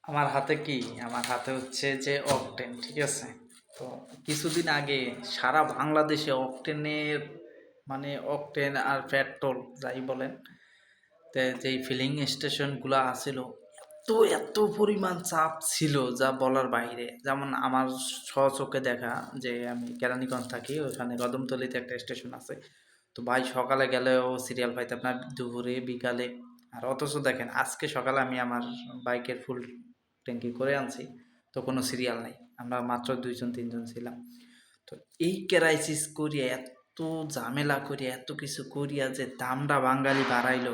আমার হাতে কি? আমার হাতে হচ্ছে যে অকটেন, ঠিক আছে? তো কিছুদিন আগে সারা বাংলাদেশে অকটেনের মানে অকটেন আর পেট্রোল যাই বলেন, যেই ফিলিং স্টেশনগুলো আছিল, এত এত পরিমাণ চাপ ছিল যা বলার বাইরে। যেমন আমার স্বচক্ষে দেখা, যে আমি কেরানীগঞ্জ থাকি, ওখানে কদমতলীতে একটা স্টেশন আছে। তো ভাই সকালে গেলেও সিরিয়াল পাইতে আপনার দুপুরে বিকালে। আর অথচ দেখেন আজকে সকালে আমি আমার বাইকের ফুল ট্যাঙ্কি করে আনছি, তো কোনো সিরিয়াল নাই, আমরা মাত্র 2-3 জন ছিলাম। তো এই ক্রাইসিস করিয়া, এত ঝামেলা করিয়া, এত কিছু করিয়া যে দামটা বাঙালি বাড়াইলো,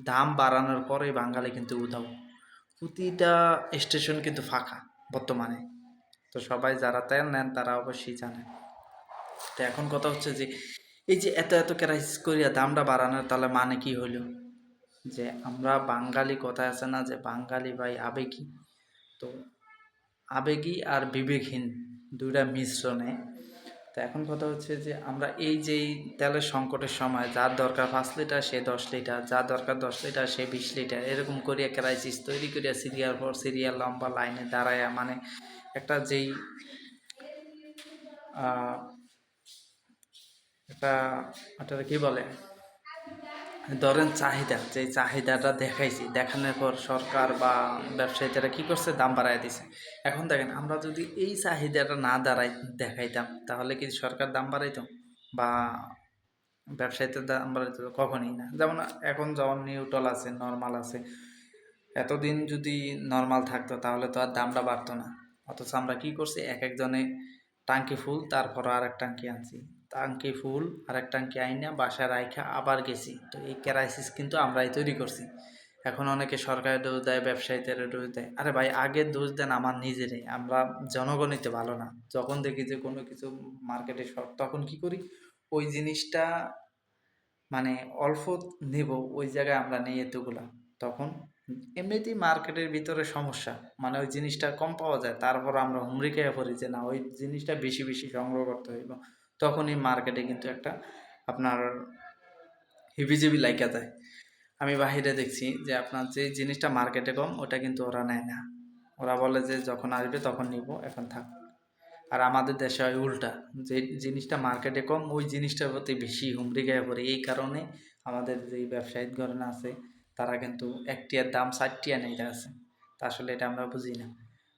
দাম বাড়ানোর পরে বাঙালি কিন্তু উধাও। প্রতিটা স্টেশন কিন্তু ফাঁকা বর্তমানে। তো সবাই যারা তেল নেন তারা অবশ্যই জানেন। তো এখন কথা হচ্ছে যে এই যে এত এত ক্রাইসিস করিয়া দামটা বাড়ানোর, তাহলে মানে কি হইল? যে আমরা বাঙালি, কথা আছে না যে বাঙালি ভাই আবেগী। তো আবেগী আর বিবেকহীন দুইটা মিশ্রণে। তো এখন কথা হচ্ছে যে আমরা এই যেই তেলের সংকটের সময় যার দরকার 5 লিটার সে 10 লিটার, যার দরকার 10 লিটার সে 20 লিটার, এরকম করিয়া ক্রাইসিস তৈরি করিয়া সিরিয়াল পর সিরিয়াল লম্বা লাইনে দাঁড়ায়, মানে একটা যেই একটা একটা কি বলে, ধরেন চাহিদা, যে চাহিদাটা দেখাইছি, দেখানোর পর সরকার বা ব্যবসায়ীরা কী করছে, দাম বাড়ায় দিছে। এখন দেখেন আমরা যদি এই চাহিদাটা না দেখাইতাম, তাহলে কি সরকার দাম বাড়াইতো বা ব্যবসায়ীদের দাম বাড়াইতো? কখনই না। যেমন এখন যখন নিউট্রাল আছে, নর্মাল আছে, এতদিন যদি নর্মাল থাকতো তাহলে তো আর দামটা বাড়তো না। অথচ আমরা কী করছি, এক একজনে টাঙ্কি ফুল, তারপর আর এক টাঙ্কি আনছি, টাঙ্কি ফুল আর এক টাঙ্কি আইনা বাসায় রাইখা আবার গেছি। তো এই ক্রাইসিস কিন্তু আমরাই তৈরি করছি। এখন অনেকে সরকারের দোষ দেয়, ব্যবসায়ীদের দোষ দেয়। আরে ভাই, আগের দোষ দেন আমার নিজেরে। আমরা জনগণই তো ভালো না। যখন দেখি যে কোনো কিছু মার্কেটে শর্ট, তখন কি করি, ওই জিনিসটা মানে অল্প নেব, ওই জায়গায় আমরা নেই এতগুলা। তখন এমনিতেই মার্কেটের ভিতরে সমস্যা, মানে ওই জিনিসটা কম পাওয়া যায়, তারপর আমরা হুমড়ি খেয়ে পড়ি যে না, ওই জিনিসটা বেশি বেশি সংগ্রহ করতে হইব। তখনই মার্কেটে কিন্তু একটা আপনার হিবিজিবি লাইকা যায়। আমি বাহিরে দেখছি যে আপনার যে জিনিসটা মার্কেটে কম, ওটা কিন্তু ওরা নেয় না। ওরা বলে যে যখন আসবে তখন নিব, এখন থাক। আর আমাদের দেশে হয় উল্টা, যে জিনিসটা মার্কেটে কম ওই জিনিসটার প্রতি বেশি হুমড়ি খেয়ে পড়ে। এই কারণে আমাদের যেই ব্যবসায়িকগণ আছে, তারা কিন্তু একটিয়ার দাম 4টিয়া নিতে আছে। তা আসলে এটা আমরা বুঝি না।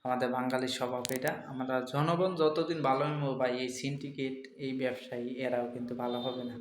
আমাদের বাঙালির স্বভাব এটা। আমরা জনগণ যতদিন ভালো হইব ভাই, এই সিন্ডিকেট, এই ব্যবসায়ী এরাও কিন্তু ভালো হবে না।